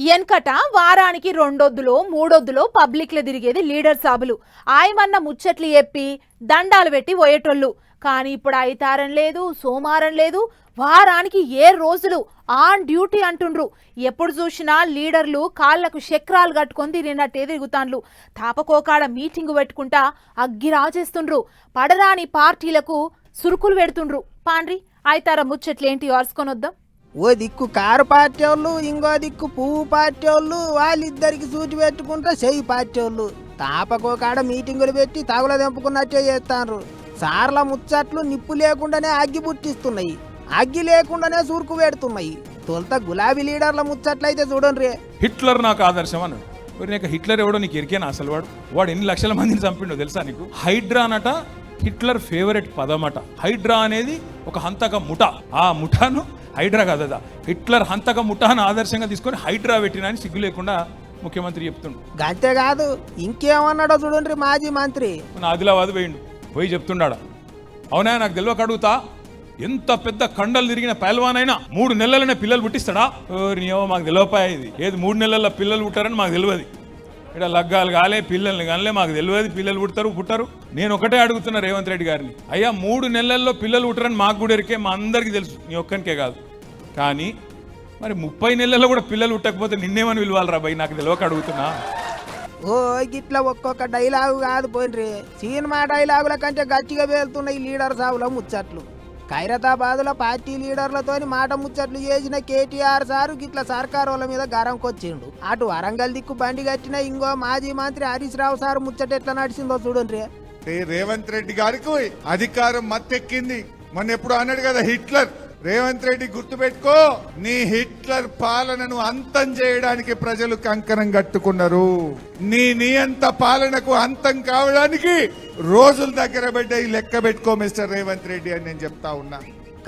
ఎన్కట వారానికి రెండొద్దులో మూడొద్దులో పబ్లిక్లో తిరిగేది లీడర్ సాబులు. ఆయమన్న ముచ్చట్లు చెప్పి దండాలు పెట్టి పోయేటోళ్ళు. కానీ ఇప్పుడు ఐతారం లేదు, సోమారం లేదు, వారానికి 7 రోజులు ఆన్ డ్యూటీ అంటుండ్రు. ఎప్పుడు చూసినా లీడర్లు కాళ్లకు చక్రాలు కట్టుకొని తిరిగినట్టే తిరుగుతాండ్లు. తాపకోకాడ మీటింగు పెట్టుకుంటా అగ్గి రాజేస్తుండ్రు. పడరాని పార్టీలకు సురుకులు పెడుతుండ్రు. పాండ్రి ఐతారం ముచ్చట్లేంటి అరుసుకొని వద్దాం. ఓ దిక్కు కారు పార్టీ వాళ్ళు, ఇంకో దిక్కు పువ్వు పార్టీ వాళ్ళు, వాళ్ళిద్దరికి సూటి పెట్టుకుంటే చెయ్యి పార్టీ వాళ్ళు తాపకో కాడ మీటింగులు పెట్టి తగుల తెంపుకున్నట్టే చేస్తాను. సార్ల ముచ్చట్లు నిప్పు లేకుండానే అగ్గి పుట్టిస్తున్నాయి, అగ్గి లేకుండానే సూరుకు పెడుతున్నాయి. తొలుత గులాబీ లీడర్ల ముచ్చట్లయితే చూడండి. హిట్లర్ నాకు ఆదర్శం అన్నాడు. హిట్లర్ ఎవడో నీకు ఎరికేనా? అసలు వాడు ఎన్ని లక్షల మందిని చంపిండో తెలుసా నీకు? హైడ్రా అనట హిట్లర్ ఫేవరెట్ పదమట. హైడ్రా అనేది ఒక హంతక ముఠ. ఆ ముఠాను హైడ్రా కాదా, హిట్లర్ హంతక ముఠాను ఆదర్శంగా తీసుకొని హైడ్రా పెట్టినా అని సిగ్గు లేకుండా ముఖ్యమంత్రి చెప్తుండు. అంతేకాదు ఇంకేమన్నాడో చూడండి. మాజీ మంత్రి ఆదిలాబాద్ పోయి చెప్తున్నాడా, అవునా నాకు తెలియక అడుగుతా, ఎంత పెద్ద కండలు తిరిగిన పైల్వానైనా 3 నెలలనే పిల్లలు పుట్టిస్తాడా? మాకు తెలియపాయేది. ఏది 3 నెలల్లో పిల్లలు పుట్టారని మాకు తెలియదు. ఇక్కడ లగ్గాలు కాలే, పిల్లల్ని కాలే, మాకు తెలియదు. పిల్లలు పుట్టారు. నేను ఒకటే అడుగుతున్నా రేవంత్ రెడ్డి గారిని, అయ్యా 3 నెలల్లో పిల్లలు పుట్టారని మాకు కూడా ఎరికే, మా అందరికీ తెలుసు, నీ ఒక్కనికే కాదు. కానీ మరి 30 నెలల్లో కూడా పిల్లలు పుట్టకపోతే నిన్నేమని పిలవాలరా భయ్? నాకు తెలియక అడుగుతున్నా. ఓ గిట్లా ఒక్కొక్క డైలాగు కాదు పోయినరి, సినిమా డైలాగుల కంటే గట్టిగా పేలుతున్నాయి లీడర్ సాగుల ముచ్చట్లు. ఖైరతాబాద్లో పార్టీ లీడర్లతోని మాట ముచ్చట్లు చేసిన కేటీఆర్ సారు గిట్ల సర్కారు వాళ్ళ మీద గరంకొచ్చిండు. అటు వరంగల్ దిక్కు బండి కట్టిన ఇంకో మాజీ మంత్రి హరీష్ రావు సారు ముచ్చట ఎట్లా నడిచిందో చూడండి. రేవంత్ రెడ్డి గారికి అధికారం మత్తెక్కింది. మొన్న ఎప్పుడు అన్నాడు కదా హిట్లర్. రేవంత్ రెడ్డి గుర్తుపెట్టుకో, నీ హిట్లర్ పాలనను అంతం చేయడానికి ప్రజలు కంకణం కట్టుకున్నారు. నీ నియంత పాలనకు అంతం కావడానికి రోజుల దగ్గర పడ్డాయి. లెక్క పెట్టుకో మిస్టర్ రేవంత్ రెడ్డి అని నేను చెప్తా ఉన్నా.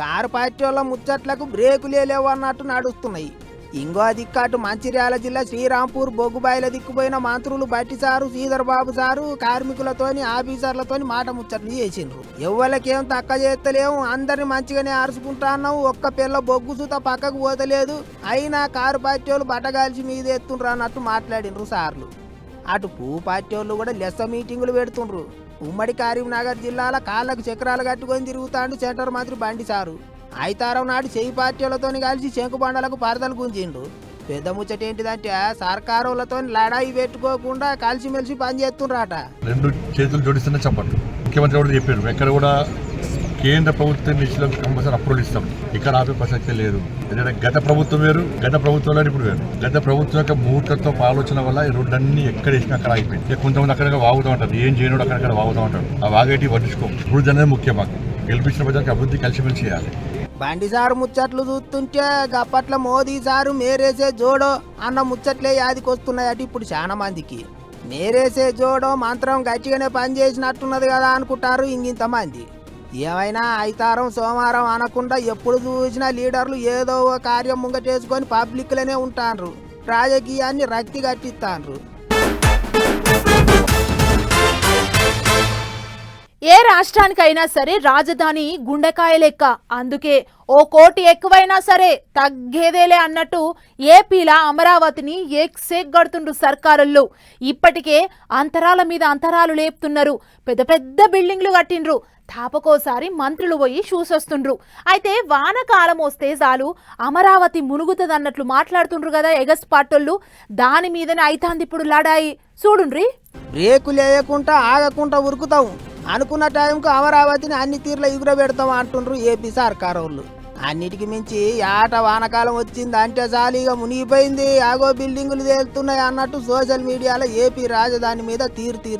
కారు పార్టీ వాళ్ళ ముచ్చట్లకు బ్రేకులే లేవు అన్నట్టు నడుస్తున్నాయి. ఇంకో దిక్కాటు మంచిర్యాల జిల్లా శ్రీరాంపూర్ బొగ్గుబాయిల దిక్కుపోయిన మంత్రులు బట్టి సారు, శ్రీధర్ బాబు సారు కార్మికులతోని ఆఫీసర్లతోని మాట ముచ్చట్లు చేసిండ్రు. ఎవ్వలకేం తక్కువ చేస్తలేము, అందరిని మంచిగానే అరుచుకుంటున్నావు, ఒక్క పిల్ల బొగ్గు సూత పక్కకు పోతలేదు, అయినా కారు పార్టీ వాళ్ళు బట్టగాల్చి మీద ఎత్తుండ్రు అన్నట్టు మాట్లాడిండ్రు సార్లు. అటు పువ్వు పార్టీ వాళ్ళు కూడా లెస్స మీటింగులు పెడుతుండ్రు. ఉమ్మడి కరీంనగర్ జిల్లాల కాళ్ళకు చక్రాలు కట్టుకొని తిరుగుతాండు సెంటర్ మంత్రి బండి సారు. ఐతారం నాడు చెయ్యి పార్టీలతో కలిసి శంకుబండలకు పరదలు గుంజిండు. పెద్ద ముచ్చట ఏంటిదంటే సర్కారులతో లడాయి పెట్టుకోకుండా కలిసిమెలిసి పనిచేస్తుండ్రట. 2 చేతులు జోడిస్తేనే చెప్పండి. ముఖ్యమంత్రి కూడా చెప్పారు, ఎక్కడ కూడా కేంద్ర ప్రభుత్వం నిధులకు కంపల్సరీ అప్రూవల్ ఇస్తాం, ఇక్కడ ఆపే ప్రసక్తే లేదు. ఎందుకంటే గత ప్రభుత్వం వేరు, గత ప్రభుత్వంలో ఇప్పుడు వేరు. గత ప్రభుత్వం యొక్క మూర్ఖత్వం ఆలోచన వల్ల ఈ రోడ్లన్నీ ఎక్కడ వేసినా అక్కడ అయిపోయింది. కొంతమంది అక్కడ వాగుతూ ఉంటారు, ఏం చేయనోడు అక్కడక్కడ వాగుతూ ఉంటాడు. ఆ వాగేటి పట్టించుకో. అభివృద్ధి అనేది ముఖ్యం. మాకు గెలిపించిన ప్రజలకు అభివృద్ధి కలిసిమెలిసి చేయాలి. బండి సారు ముచ్చట్లు చూస్తుంటే గప్పట్ల మోదీ సారు మేరేసే జోడో అన్న ముచ్చట్లే యాదికొస్తున్నాయట ఇప్పుడు చాలా మందికి. మేరేసే జోడో మంత్రం గట్టిగానే పనిచేసినట్టున్నది కదా అనుకుంటారు ఇంతమంది. ఏమైనా ఐతారం సోమవారం అనకుండా ఎప్పుడు చూసినా లీడర్లు ఏదో ఒక కార్యం ముంగటేసుకొని పబ్లిక్లోనే ఉంటారు, రాజకీయాన్ని రక్తి కట్టిస్తాండ్రు. ఏ రాష్ట్రానికైనా సరే రాజధాని గుండెకాయ లెక్క. అందుకే ఓ కోటి ఎక్కువైనా సరే తగ్గేదేలే అన్నట్టు ఏపీలా అమరావతిని ఎక్సెగ్గడుతుండ్రు సర్కారుల్లో. ఇప్పటికే అంతరాల మీద అంతరాలు లేపుతున్నారు, పెద్ద పెద్ద బిల్డింగ్లు కట్టిండ్రు. తాపకోసారి మంత్రులు పోయి చూసొస్తుండ్రు. అయితే వానకాలం వస్తే చాలు అమరావతి మునుగుతుందన్నట్లు మాట్లాడుతుండ్రు కదా ఎగస్ పాటోళ్ళు. దాని మీదనే అయితాంది ఇప్పుడు లడాయి. చూడుండ్రి. బ్రేకు లేకుండా ఆగకుండా ఉరుకుతాం, అనుకున్న టైంకు అమరావతిని అన్ని తీర్ల ఎగురబెడతాం అంటుండ్రు ఏపీ సర్కారు వాళ్ళు. అన్నిటికి మించి ఆట వానకాలం వచ్చింది అంటే చాలీగా మునిగిపోయింది, ఆగో బిల్డింగులు తేలుతున్నాయి అన్నట్టు సోషల్ మీడియాలో ఏపీ రాజధాని మీద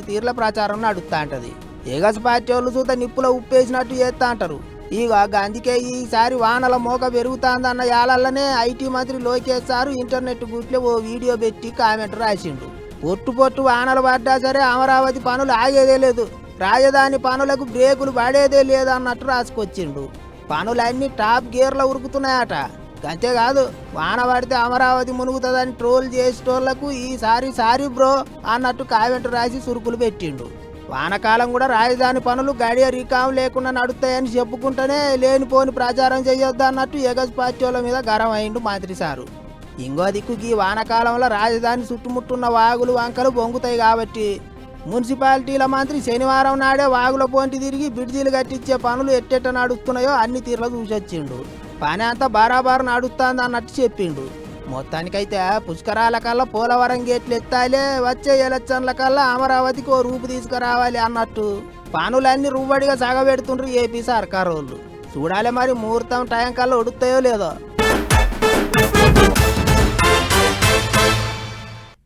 తీర్ల ప్రచారం నడుస్తా ఉంటది. ఎగస్ పార్టీ వాళ్ళు చూత నిప్పులో ఉప్పేసినట్టు చేస్తా అంటారు. ఇక అందుకే ఈసారి వానల మోక పెరుగుతాందన్న యాలల్లనే ఐటీ మంత్రి లోకేష్ సారు ఇంటర్నెట్ గ్రూప్లో ఓ వీడియో పెట్టి కామెంట్ రాసిండు. పొట్టు వానలు పడ్డా సరే అమరావతి పనులు ఆగేదే లేదు, రాజధాని పనులకు బ్రేకులు పడేదే లేదు అన్నట్టు రాసుకొచ్చిండు. పనులన్నీ టాప్ గేర్లో ఉరుకుతున్నాయట. అంతేకాదు వాన పడితే అమరావతి మునుగుతుందని ట్రోల్ చేసేటోళ్లకు ఈసారి సారీ బ్రో అన్నట్టు కామెంట్ రాసి సురుకులు పెట్టిండు. వానకాలం కూడా రాజధాని పనులు గడియ రికామ్ లేకుండా నడుస్తాయని చెప్పుకుంటేనే లేనిపోని ప్రచారం చేయొద్దు అన్నట్టు ఎగస్ పార్టీ వాళ్ళ మీద గరం అయిండు మంత్రి సారు. ఇంకో దిక్కుకి వానకాలంలో రాజధాని చుట్టుముట్టున్న వాగులు వంకలు పొంగుతాయి కాబట్టి మున్సిపాలిటీల మంత్రి శనివారం నాడే వాగుల పొంటి తిరిగి బ్రిడ్జీలు కట్టించే పనులు ఎట్టెట్ట నడుస్తున్నాయో అన్ని తీర్ల చూసొచ్చిండు. పని అంతా బరాబరు నడుస్తుంది అన్నట్టు చెప్పిండు. మొత్తానికైతే పుష్కరాల కల్లా పోలవరం గేట్లు ఎత్తాలే, వచ్చే ఎలక్షన్ల కల్లా అమరావతికి ఓ రూపు తీసుకురావాలి అన్నట్టు పనులన్నీ రువ్వడిగా సాగబెడుతుండ్రు ఏపీ సర్కారు వాళ్ళు. చూడాలి మరి ముహూర్తం టైం కల్లా ఉడుతాయో లేదో.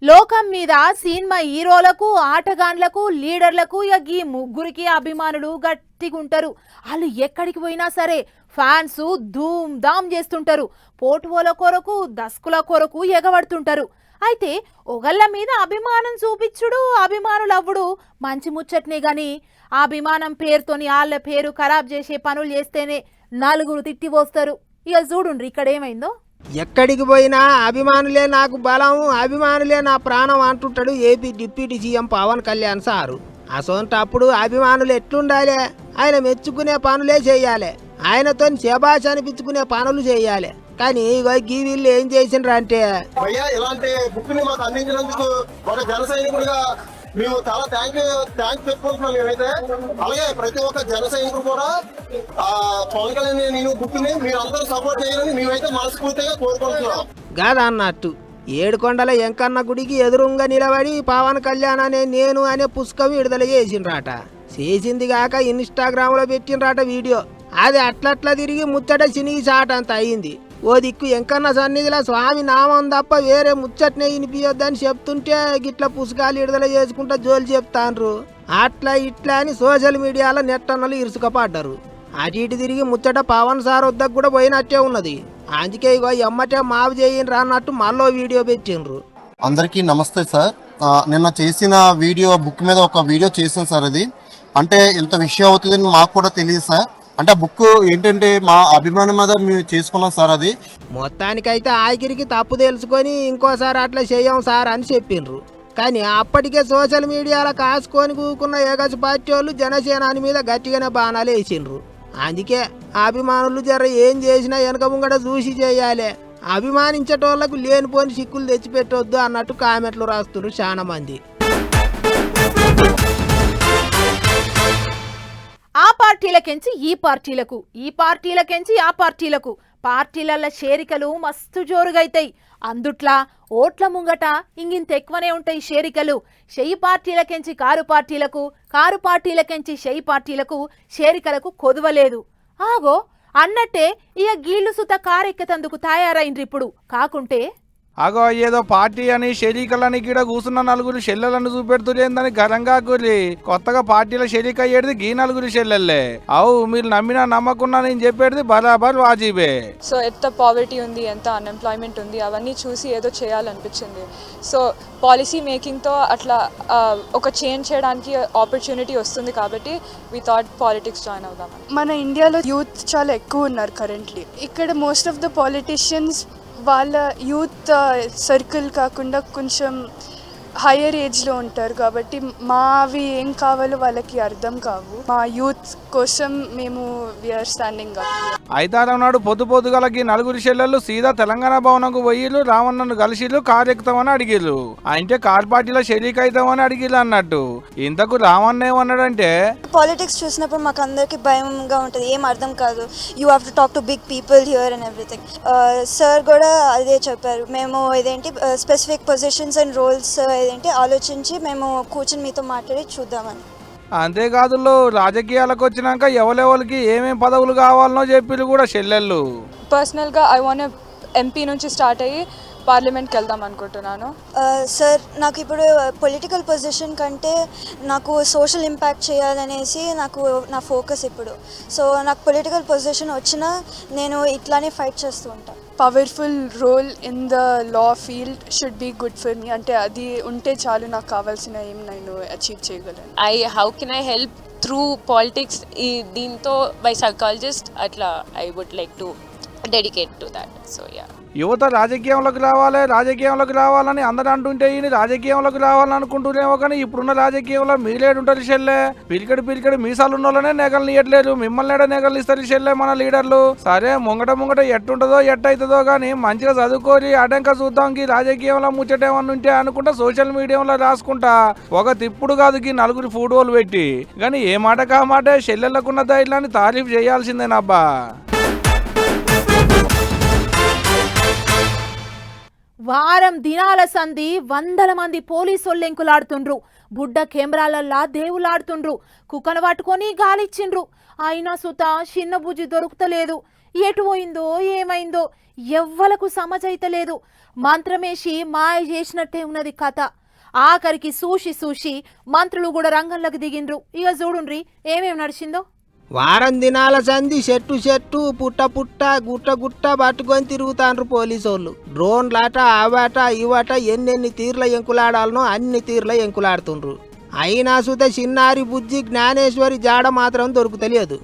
లోకం మీద సినిమా హీరోలకు, ఆటగాండ్లకు, లీడర్లకు ఈ ముగ్గురికి అభిమానులు గట్టిగుంటారు. వాళ్ళు ఎక్కడికి పోయినా సరే ఫ్యాన్స్ ధూమ్ ధామ్ చేస్తుంటారు. పోటువోల కొరకు, దస్కుల కొరకు ఎగబడుతుంటారు. అయితే ఒకళ్ళ మీద అభిమానం చూపించుడు, అభిమానులు అవ్వడు మంచి ముచ్చట్నే గాని అభిమానం పేరుతోని వాళ్ళ పేరు ఖరాబ్ చేసే పనులు చేస్తేనే నలుగురు తిట్టి పోస్తారు. ఇక చూడుండ్రి ఇక్కడ ఏమైందో. ఎక్కడికి పోయినా అభిమానులే నాకు బలం, అభిమానులే నా ప్రాణం అంటుంటాడు AP deputy CM Pawan Kalyan sir. అసొంటప్పుడు అభిమానులు ఎట్లుండాలి? ఆయన మెచ్చుకునే పనులే చేయాలి, ఆయనతో శబాష్ అనిపించుకునే పనులు చేయాలి. కానీ ఈ వీళ్ళు ఏం చేసిండ్రు అంటే, ఇలాంటి బుక్ ని మాకు అందించినందుకు ఒక జన సైనికుడిగా మేము చాలా థ్యాంక్స్ చెప్పుకుంటున్నాం మేమైతే. అలాగే ప్రతి ఒక్క జన సైనికుడు కూడా పవన్ కళ్యాణ్ నేను బుక్ ని మీరు అందరూ సపోర్ట్ చేయాలని మేమైతే మనస్ఫూర్తిగా కోరుకుంటున్నాం. కాదన్నట్టు ఏడుకొండల ఎంకన్న గుడికి ఎదురుంగా నిలబడి పవన్ కళ్యాణ్ అనే నేను అనే పుస్తకం విడుదల చేసిండ్రాట. చేసింది కాక ఇన్స్టాగ్రామ్ లో పెట్టిండ్రాట వీడియో. అది అట్లట్లా తిరిగి ముచ్చట సినిగి చాట అంత అయింది. ఓ దిక్కు ఎంకన్న సన్నిధిలో స్వామి నామం తప్ప వేరే ముచ్చట్నే వినిపించొద్దని చెప్తుంటే గిట్ల పుస్తకాలు విడుదల చేసుకుంటా జోలు చెప్తాండ్రు. అట్లా ఇట్లా అని సోషల్ మీడియాలో నెట్టన్నలు ఇరుసుకపడ్డారు. అటు ఇటు తిరిగి ముచ్చట పవన్ సార్ వద్దకు కూడా పోయినట్టే ఉన్నది. అందుకే ఇగో ఎమ్మటే మాపు చేయండి అన్నట్టు మళ్ళీ వీడియో పెట్టిండ్రు. అందరికీ నమస్తే సార్. నిన్న చేసిన వీడియో బుక్ మీద ఒక వీడియో చేసాను సార్. అది అంటే ఇంత విషయం అవుతుందని మాకు కూడా తెలియదు సార్. అంటే ఆ బుక్ ఏంటంటే మా అభిమానం మీద మేము చేసుకున్నాం సార్. అది మొత్తానికైతే ఆఖరికి తప్పు తెలుసుకొని ఇంకోసారి అట్లా చేయం సార్ అని చెప్పిండ్రు. కానీ అప్పటికే సోషల్ మీడియాలో కాసుకొని కూకున్న ఏకసి పార్టీ వాళ్ళు జనసేనాని మీద గట్టిగానే బాణాలు వేసిండ్రు. అందుకే అభిమానులు జర ఏం చేసినా వెనక ముంగట చూసి చేయాలి, అభిమానించేటోళ్లకు లేనిపోని సిక్కులు తెచ్చిపెట్టొద్దు అన్నట్టు కామెంట్లు రాస్తున్నారు చాలా మంది. ఆ పార్టీలకెంచి ఈ పార్టీలకు, ఈ పార్టీలకెంచి ఆ పార్టీలకు పార్టీలల్ల చేరికలు మస్తు జోరుగైతాయి. అందుట్లా ఓట్ల ముంగట ఇంగింత ఎక్కువనే ఉంటాయి చేరికలు. షెయి పార్టీలకెంచి కారు పార్టీలకు, కారు పార్టీలకెంచి షెయి పార్టీలకు చేరికలకు కొదవలేదు. ఆగో అన్నట్టే ఇక గీళ్లు సుత కారెక్కేతందుకు తయారైండ్రు ఇప్పుడు. కాకుంటే అగో ఏదో పార్టీ అని షెరీకలని గిడ కూసున్న నలుగురు షెల్లలను చూపెడుతులేందని గరంగా కూలి కొత్తగా పార్టీల షెరీక్ అయ్యేది గీ నలుగురు షెల్లెల్లే. అవు మీరు నమ్మినా నమ్మకున్నా నేను చెప్పేది బరాబర్ వాజీబే. సో ఎంత పావర్టీ ఉంది, ఎంత అన్ఎంప్లాయ్మెంట్ ఉంది, అవన్నీ చూసి ఏదో చేయాలనిపించింది. సో పాలసీ మేకింగ్తో అట్లా ఒక చేంజ్ చేయడానికి ఆపర్చునిటీ వస్తుంది కాబట్టి వి థాట్ పాలిటిక్స్ జాయిన్ అవుదామని. మన ఇండియాలో యూత్ చాలా ఎక్కువ ఉన్నారు కరెంట్లీ. ఇక్కడ మోస్ట్ ఆఫ్ ద పాలిటిషియన్స్ వాళ్ళ యూత్ సర్కిల్ కాకుండా కొంచెం హయ్యర్ ఏజ్లో ఉంటారు కాబట్టి మావి ఏం కావాలో వాళ్ళకి అర్థం కావు. మా యూత్ కోసం మేము వీఆర్ స్టాండింగ్ అప్. ఐతారం నాడు పొద్దుగలకి నలుగురు చెల్లెళ్ళు సీదా తెలంగాణ భవనంకు పోయిళ్ళు, రావణ్ణను కలిసిళ్ళు, కారు ఎక్కుతామని అడిగిళ్ళు. అంటే కార్ పార్టీలో షెరీక్ అవుతామని అడిగిళ్ళు అన్నట్టు. ఇంతకు రావణ్ ఏమన్నాడంటే, పాలిటిక్స్ చూసినప్పుడు మాకు అందరికి భయంగా ఉంటుంది, ఏం అర్థం కాదు, you have to talk to big people here and everything. Sir కూడా అదే చెప్పారు, మేము ఇదేంటి స్పెసిఫిక్ పొజిషన్స్ అండ్ రోల్స్ ఏంటి ఆలోచించి మేము కూర్చొని మీతో మాట్లాడి చూద్దామని. అంతేకాదు రాజకీయాలకు వచ్చినాక ఎవరెవరికి ఏమేం పదవులు కావాలనో చెప్పిళ్ళు కూడా చెల్లెళ్ళు. పర్సనల్గా ఐ వాంట్ ఎంపీ నుంచి స్టార్ట్ అయ్యి పార్లమెంట్కి వెళ్దాం అనుకుంటున్నాను. సార్ నాకు ఇప్పుడు పొలిటికల్ పొజిషన్ కంటే నాకు సోషల్ ఇంపాక్ట్ చేయాలనేసి నా ఫోకస్ ఇప్పుడు. సో నాకు పొలిటికల్ పొజిషన్ వచ్చినా నేను ఇట్లానే ఫైట్ చేస్తూ ఉంటాను. Powerful role in the law field should be good for me. అంటే అది ఉంటే చాలు, నాకు కావాల్సిన ఏం నేను అచీవ్ చేయగలను. How can I help through politics దీంతో బై సైకాలజిస్ట్ అట్లా I would like to dedicate to that. So yeah. యువత రాజకీయంలోకి రావాలని అందరూ అంటుంటే ఈయన రాజకీయంలోకి రావాలనుకుంటున్నామో కానీ ఇప్పుడున్న రాజకీయంలో మీరేడుంటారు చెల్లె పిలికడి మీసాలు ఉన్న వాళ్ళనే నెగలు నీయట్లేరు మిమ్మల్ని నెగలు ఇస్తారు చెల్లె మన లీడర్లు. సరే ముంగట ఎట్టుంటదో ఎట్టయితుందో గానీ మంచిగా చదువుకోరి అడంక చూద్దాం రాజకీయంలో ముచ్చటేమన్నా ఉంటే అనుకుంటా సోషల్ మీడియాలో రాసుకుంటా ఒక తిప్పుడు కాదు నలుగురు ఫోటోలు పెట్టి గానీ ఏ మాట కా మాట చెల్లెళ్లకున్న ధైర్యాన్ని తారీఫ్ చేయాల్సిందేనబ్బా. వారం దినాల సంధి వందల మంది పోలీసోళ్ళు ఎంకులాడుతుండ్రు. బుడ్డ కెమెరాలల్లా దేవులాడుతుండ్రు. కుక్కను పట్టుకొని గాలిచ్చిండ్రు. అయినా సుత చిన్న బుజ్జి దొరుకుతలేదు. ఎటు పోయిందో ఏమైందో ఎవ్వలకు సమజైతలేదు. మంత్రమేసి మాయ చేసినట్టే ఉన్నది కథ. ఆఖరికి సూషి మంత్రులు కూడా రంగంలోకి దిగిండ్రు. ఇక చూడుండ్రి ఏమేమి నడిచిందో. వారం దినాల సంధి చెట్టు పుట్ట గుట్ట పట్టుకొని తిరుగుతాండ్రు పోలీసోళ్ళు. డ్రోన్లాట అవట ఇవట ఎన్నెన్ని తీర్ల ఎంకులాడాలనో అన్ని తీర్ల ఎంకులాడుతుండ్రు. అయినా సుత చిన్నారి బుజ్జి జ్ఞానేశ్వరి జాడ మాత్రం దొరుకుతలేదు.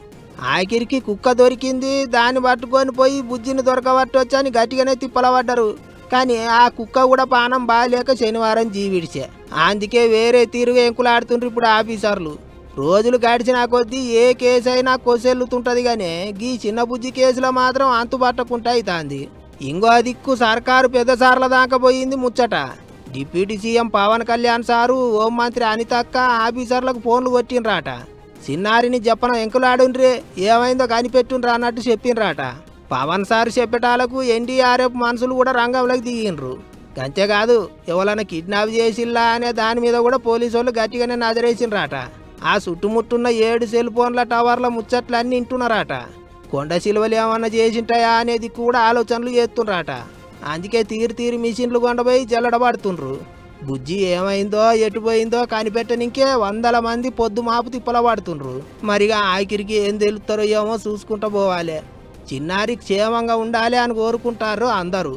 ఆఖరికి కుక్క దొరికింది. దాన్ని పట్టుకొని పోయి బుజ్జిని దొరకబట్టొచ్చని గట్టిగానే తిప్పలబడ్డరు. కానీ ఆ కుక్క కూడా పానం బాగాలేక శనివారం జీవిడిచే. అందుకే వేరే తీరుగా ఎంకులాడుతుండ్రు ఇప్పుడు ఆఫీసర్లు. రోజులు గడిచిన కొద్దీ ఏ కేసు అయినా కొసెల్లుతుంటది గానే గీ చిన్న బుజ్జి కేసులో మాత్రం అంతుబట్టకుండా అవుతాంది. ఇంకో దిక్కు సర్కారు పెద్ద సార్ల దాకా పోయింది ముచ్చట. Deputy CM Pawan Kalyan sir, హోంమంత్రి అనితక్క ఆఫీసర్లకు ఫోన్లు కొట్టిండ్రాట. చిన్నారిని చెప్పన ఎంకులాడుండ్రే ఏమైందో కనిపెట్టుండ్రా అన్నట్టు చెప్పిండ్రాట. పవన్ సార్ చెప్పేటాలకు ఎన్డీఆర్ఎఫ్ మనుషులు కూడా రంగంలోకి దిగిండ్రు. అంతేకాదు ఎవరైనా కిడ్నాప్ చేసిల్లా అనే దాని మీద కూడా పోలీసు వాళ్ళు గట్టిగానే నజరేసిండ్రాట. ఆ చుట్టుముట్టున్న 7 సెల్ ఫోన్ల టవర్ల ముచ్చట్లు అన్ని వింటున్నారట. కొండ సిలువలు ఏమన్నా చేసింటాయా అనేది కూడా ఆలోచనలు చేస్తుండ్రాట. అందుకే తీరు మిషన్లు కొండపోయి జల్లడబడుతుండ్రు. బుజ్జి ఏమైందో ఎటుపోయిందో కనిపెట్టనికే వందల మంది పొద్దు మాపు తిప్పల పడుతుండ్రు. మరిగా ఆఖరికి ఏం తెలుస్తారో ఏమో చూసుకుంటూ పోవాలి. చిన్నారి క్షేమంగా ఉండాలి అని కోరుకుంటారు అందరూ.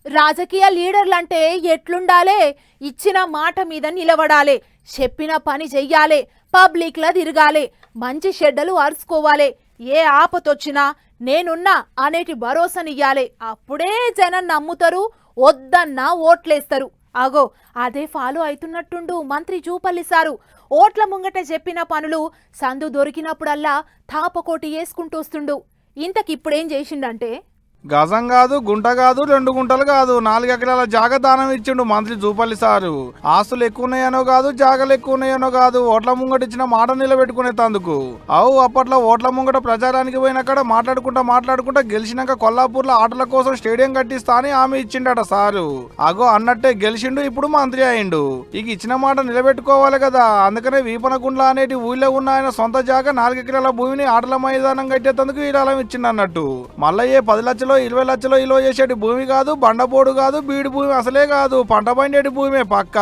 రాజకీయ లీడర్లంటే ఎట్లుండాలే? ఇచ్చిన మాట మీద నిలబడాలి. చెప్పిన పని చెయ్యాలి. పబ్లిక్లా తిరగాలి. మంచి చెడ్డలు అరుచుకోవాలి. ఏ ఆపతొచ్చినా నేనున్నా అనేటి భరోసానియ్యాలి. అప్పుడే జనం నమ్ముతారు. వద్దన్నా ఓట్లేస్తారు. అగో అదే ఫాలో అవుతున్నట్టుండు మంత్రి జూపల్లి సారు. ఓట్ల ముంగట చెప్పిన పనులు సందు దొరికినప్పుడల్లా తాపకోటి వేసుకుంటూ వస్తుండు. ఇంతకిప్పుడేం చేసిండంటే గజం కాదు గుంట కాదు 2 గుంటలు కాదు 4 ఎకరాల జాగ దానం ఇచ్చిండు మంత్రి జూపల్లి సారు. ఆస్తులు ఎక్కువ ఉన్నాయనో కాదు జాగలు ఎక్కువ ఉన్నాయనో కాదు ఓట్ల ముంగట ఇచ్చిన మాట నిలబెట్టుకునే తందుకు. అప్పట్లో ఓట్ల ముంగట ప్రచారానికి పోయినక్కడ మాట్లాడుకుంటా గెలిచినాక కొల్లాపూర్లో ఆటల కోసం స్టేడియం కట్టిస్తా అని ఆమె ఇచ్చిండట సారు. అన్నట్టే గెలిచిండు, ఇప్పుడు మంత్రి అయిండు. ఇక ఇచ్చిన మాట నిలబెట్టుకోవాలి కదా. అందుకనే వీపనగుండ్ల అనేటి ఊళ్ళో ఉన్న ఆయన సొంత జాగ 4 ఎకరాల భూమిని ఆటల మైదానం కట్టేందుకు విరాళం ఇచ్చిండు అన్నట్టు. మళ్ళీ 10 లక్షలు 20 లక్షలు ఇలో చేసేటి భూమి కాదు, బండపోడు కాదు, బీడు భూమి అసలే కాదు, పంట పండేటి భూమి పక్క.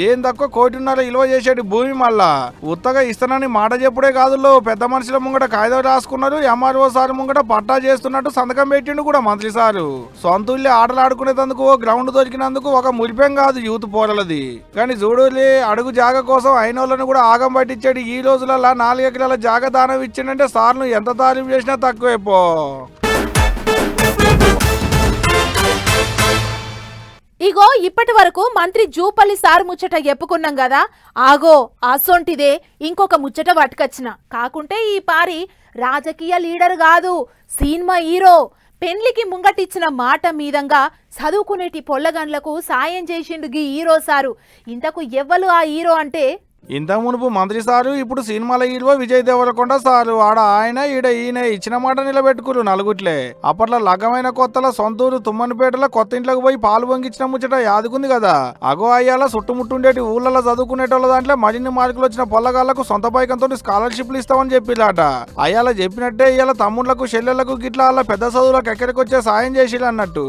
ఏం తక్కువ 1.5 కోటి ఇలో చేసేటి భూమి. మళ్ళా ఉత్తగా ఇస్తానని మాట చెప్పుడే కాదు, పెద్ద మనుషుల ముంగట కాగితం రాసుకున్నారు. ఎంఆర్ఓ సార్ ముంగట పట్టా చేస్తున్నట్టు సంతకం పెట్టిండు కూడా మంత్రి సారు. సొంతూళ్ళే ఆటలు ఆడుకునేందుకు ఓ గ్రౌండ్ దొరికినందుకు ఒక మురిపెం కాదు యూత్ పోరలది. కానీ చూడులే అడుగు జాగ కోసం అయినోళ్ళను కూడా ఆగం పట్టించాడు. ఈ రోజులలో 4 ఎకరాల జాగ దానం ఇచ్చిండంటే సార్ను ఎంత తారీఫ్ చేసినా తక్కువే పో. ఇగో ఇప్పటి వరకు మంత్రి జూపల్లి సార్ ముచ్చట చెప్పుకున్నాం కదా. ఆగో అసొంటిదే ఇంకొక ముచ్చట పట్టుకొచ్చిన. కాకుంటే ఈ పారి రాజకీయ లీడర్ కాదు, సినిమా హీరో. పెండ్లికి ముంగటిచ్చిన మాట మీదంగా చదువుకునేటి పొల్లగండ్లకు సాయం చేసిండు గీ హీరో సారు. ఇంతకు ఎవ్వలు ఆ హీరో అంటే ఇంత మునుపు మంత్రి సారు, ఇప్పుడు సినిమాల హీరో విజయ్ దేవరకొండ సారు. ఆడ ఆయన ఈయన ఇచ్చిన మాట నిలబెట్టుకురు నలుగుట్లే. అప్పట్లో లగ్గమైన కొత్తల సొంతూరు తుమ్మనిపేటలో కొత్త ఇంట్లోకి పోయి పాలు పొంగిచ్చిన ముచ్చట యాదుకుంది కదా. అయ్యాల చుట్టుముట్టుండేటి ఊళ్ళలో చదువుకునేటోళ్ళ దాంట్లో మరిన్ని మార్కులు వచ్చిన పొల్లగాళ్లకు సొంత పైకంతో స్కాలర్షిప్లు ఇస్తామని చెప్పిలాట. అయ్యాల చెప్పినట్టే ఇవాళ తమ్ముళ్లకు చెల్లెళ్లకు గిట్లా వాళ్ళ పెద్ద చదువులకు ఎక్కడికి వచ్చే సాయం చేసిలు అన్నట్టు.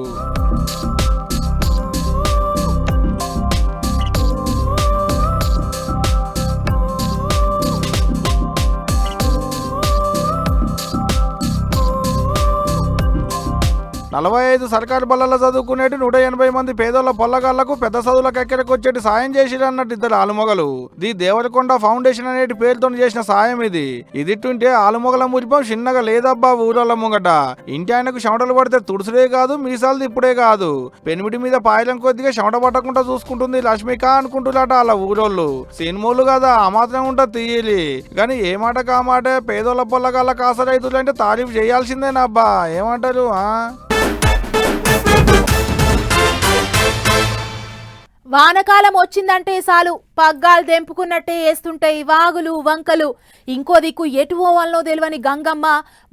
45 సర్కారు బళ్ళల్లో చదువుకునేటి 180 మంది పేదోళ్ల పొల్లగాళ్లకు పెద్ద చదువులకు ఎక్కడికి వచ్చేటి సాయం చేసిరు అన్నట్టు ఇద్దరు ఆలుమొగలు. ది దేవరకొండ ఫౌండేషన్ అనేటి పేరుతో చేసిన సాయం ఇది. ఇదిట్టుంటే ఆలుమొగల మురిపం చిన్నగా లేదబ్బా ఊరోళ్ళ ముంగట. ఇంటి ఆయనకు చెమటలు పడితే తుడుసుడే కాదు మీసాలు ఇప్పుడే కాదు, పెనిమిటి మీద పాయలం కొద్దిగా చెమట పట్టకుండా చూసుకుంటుంది లక్ష్మిక అనుకుంటున్నాట అలా ఊరోళ్ళు. సినిమాలు కదా ఆ మాత్రం ఉంటా తీయాలి కానీ ఏ మాట కామాట పేదోళ్ళ పొల్లగాళ్ళ కాసరైతులంటే తారీఫ్ చేయాల్సిందేనబ్బా. ఏమంటారు? వానకాలం వచ్చిందంటే చాలు పగ్గాలు తెంపుకున్నట్టే వేస్తుంటాయి వాగులు వంకలు. ఇంకో దిక్కు ఎటు పోవాలనో తెలియని గంగమ్మ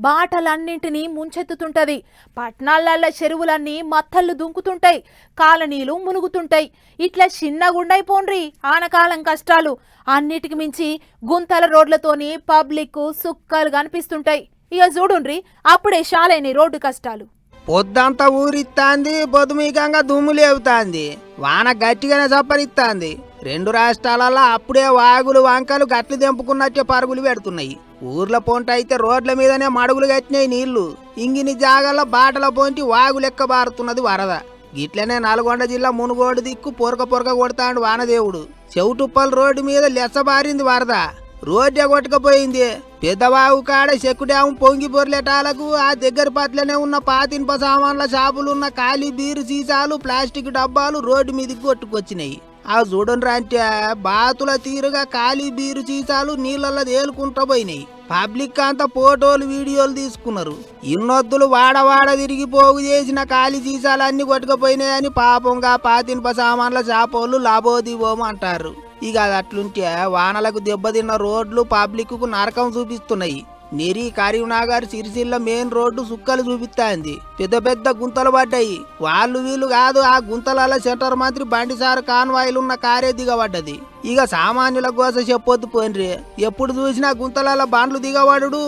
బాటలన్నింటినీ ముంచెత్తుతుంటది. పట్నాలల్ల చెరువులన్నీ మత్తళ్ళు దుంకుతుంటాయి, కాలనీలు మునుగుతుంటాయి. ఇట్లా చిన్నగుండైపోండ్రి ఆనకాలం కష్టాలు. అన్నిటికి మించి గుంతల రోడ్లతోని పబ్లిక్ సుక్కలు కనిపిస్తుంటాయి. ఇక చూడుండ్రి అప్పుడే షాలైన రోడ్డు కష్టాలు. పొద్దంతా ఊరిస్తాంది, పొద్దుమీకంగా దుమ్ము లేవుతాంది, వాన గట్టిగానే చప్పరిస్తాంది. 2 రాష్ట్రాలలో అప్పుడే వాగులు వంకలు గట్లు తెంపుకున్నట్టే పరుగులు పెడుతున్నాయి. ఊర్ల పొంట అయితే రోడ్ల మీదనే మడుగులు కట్టినాయి నీళ్లు. ఇంగిని జాగాల బాటల పొంటి వాగు లెక్క బారుతున్నది వరద. గిట్లనే నల్గొండ జిల్లా మునుగోడు దిక్కు పొరక కొడతాండు వానదేవుడు. చెవుటుప్పల్ రోడ్డు మీద లెచ్చబారింది వరద. రోడ్డే కొట్టుకపోయింది. పెద్దవాగు కాడ చెక్కు డ్యాము పొంగి పొర్లేటాలకు ఆ దగ్గర పట్లనే ఉన్న పాతిన్ప సామాన్ల షాపులున్న ఖాళీ బీరు సీసాలు ప్లాస్టిక్ డబ్బాలు రోడ్డు మీదకి కొట్టుకొచ్చినాయి. ఆ చూడండి అంటే బాతుల తీరుగా ఖాళీ బీరు సీసాలు నీళ్ళల్లో తేలుకుంటూ పోయినాయి. పబ్లిక్ అంతా ఫోటోలు వీడియోలు తీసుకున్నారు. ఇన్నొద్దులు వాడవాడ తిరిగి పోగు చేసిన ఖాళీ సీసాలన్నీ కొట్టుకుపోయినాయని పాపంగా పాతిన్ప సామాన్ల షాపోళ్ళు లాభోదివోము అంటారు. ఇక అది అట్లుంటే వానలకు దెబ్బతిన్న రోడ్లు పబ్లిక్ కు నరకం చూపిస్తున్నాయి. నెరి కరీంనగర్ సిరిసిల్ల మెయిన్ రోడ్డు సుక్కలు చూపిస్తాంది. పెద్ద గుంతలు పడ్డాయి. వీళ్ళు కాదు, ఆ గుంతలలో సెంటర్ మంత్రి బండిసారు కాన్వాయిలు ఉన్న కారే దిగబడ్డది. ఇక సామాన్యుల కోసం చెప్పొద్దు పోన్రి. ఎప్పుడు చూసినా గుంతలలో బండ్లు దిగబడు,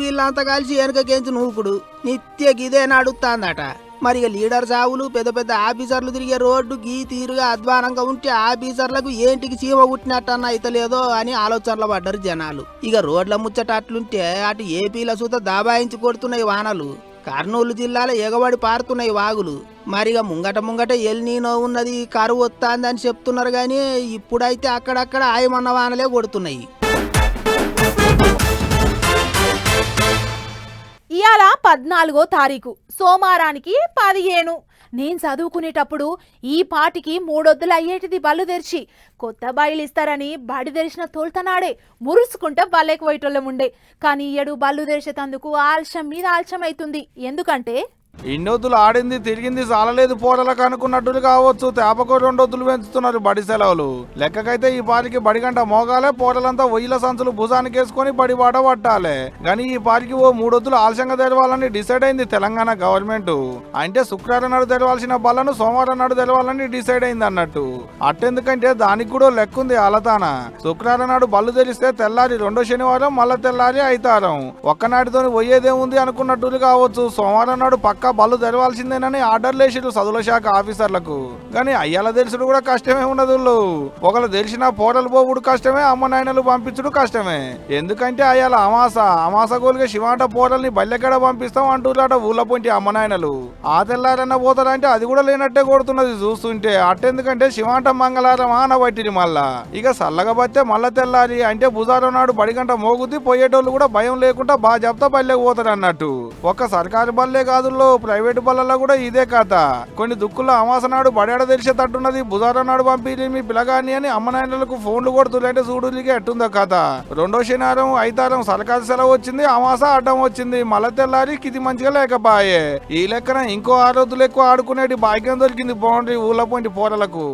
వీళ్ళంతా కలిసి వెనకకెంచి నూకుడు నిత్య గిదే నడుస్తాందట. మరి ఇక లీడర్ సావులు పెద్ద ఆఫీసర్లు తిరిగే రోడ్డు గీ తీరుగా అధ్వానంగా ఉంటే ఆఫీసర్లకు ఏంటికి చీమ కుట్టినట్టన్నా అయితలేదో అని ఆలోచనలు పడ్డారు జనాలు. ఇక రోడ్ల ముచ్చట అట్లుంటే అటు ఏపీల సూత దాబాయించి కొడుతున్నాయి వానలు. కర్నూలు జిల్లాలో ఎగబడి పారుతున్నాయి వాగులు. మరిగా ముంగట ఎల్నీనో ఉన్నది, కరువు వస్తుందని చెప్తున్నారు కానీ ఇప్పుడైతే అక్కడక్కడ ఆయమన్న వానలే కొడుతున్నాయి. ఇయాల 14వ తారీఖు సోమవారానికి 15. నేను చదువుకునేటప్పుడు ఈ పాటికి 3 వద్దులు అయ్యేటిది బళ్ళు తెరిచి కొత్త బయలు ఇస్తారని బడి తెరిచిన తోల్తనాడే మురుసుకుంటే బల్లెకి పోయేటోళ్ళం ఉండే. కానీ ఈయడు బళ్ళు తెరిచేటందుకు ఆలస్యం మీద ఆలస్యం అవుతుంది. ఎందుకంటే ఇన్నొద్దులు ఆడింది తిరిగింది చాలలేదు పోరలకు అనుకున్నట్టులు కావచ్చు. తేపకు 2 వద్దులు పెంచుతున్నారు బడి సెలవులు. లెక్కకైతే ఈ పారికి బడిగంట మోగాలే, పోరలంతా ఒయ్యిల సంచులు భుజానికి వేసుకొని బడి బాట పట్టాలే. కానీ ఈ పారికి 3 వద్దులు ఆలస్యంగా తెరవాలని డిసైడ్ అయింది తెలంగాణ గవర్నమెంట్. అంటే శుక్రవారం నాడు తెరవాల్సిన బళ్ళను సోమవారం నాడు తెరవాలని డిసైడ్ అయింది అన్నట్టు. అట్టెందుకంటే దానికి కూడా లెక్కుంది అలతాన. శుక్రవారం నాడు బళ్ళు తెరిస్తే తెల్లారి 2వ శనివారం, మళ్ళా తెల్లారి అయితారం. ఒక్కనాటితోని పోయేదేముంది అనుకున్నట్టులు కావచ్చు. సోమవారం నాడు పక్క బళ్ళు తెరవాల్సిందేనని ఆర్డర్లు వేసిరు చదువుల శాఖ ఆఫీసర్లకు. కానీ అయ్యాల తెలుసుడు కూడా కష్టమే ఉండదు. ఒకళ్ళు తెలిసిన పోరలు పోవుడు కష్టమే, అమ్మ నాయనలు పంపించుడు కష్టమే. ఎందుకంటే అయ్యాల అమాస గోలుగా శివాంట పోరల్ని బల్లెక్కడ పంపిస్తాం అంటున్నాట ఊళ్ళ పొంటి అమ్మ నాయనలు. ఆ తెల్లారన్న పోతారంటే అది కూడా లేనట్టే కొడుతున్నది చూస్తుంటే. అట్టెందుకంటే శివాంట మంగళవారం ఆనబట్టిరి మళ్ళా. ఇక సల్లగా బట్టే మళ్ళా తెల్లారి అంటే బుధవారం నాడు బడిగంట మోగుద్ది. పోయేటోళ్ళు కూడా భయం లేకుండా బాగా చెప్తా బల్లెకి పోతారు అన్నట్టు. ఒక్క సర్కారు బల్లే కాదు, ప్రైవేటు బళ్ళల్లో కూడా ఇదే కథ. కొన్ని దుక్కుల్లో అమాస నాడు బడేడ తెలిసేటట్టున్నది. బుధవారం నాడు పంపిణీ మీ పిల్లగాని అని అమ్మ నాయనలకు ఫోన్లు కొడుతుంటే చూడులికి ఎట్టుందో కథ. 2వ శనివారం అయితారం సర్కారు సెలవు వచ్చింది, అమాస అడ్డం వచ్చింది. మళ్ళా తెల్లారి కిది మంచిగా లేకపాయే. ఈ లెక్కన ఇంకో 6 రోజులు ఎక్కువ ఆడుకునేటి భాగ్యం దొరికింది బాగుండ్రి ఊళ్ళ పొంటి పోరలకు.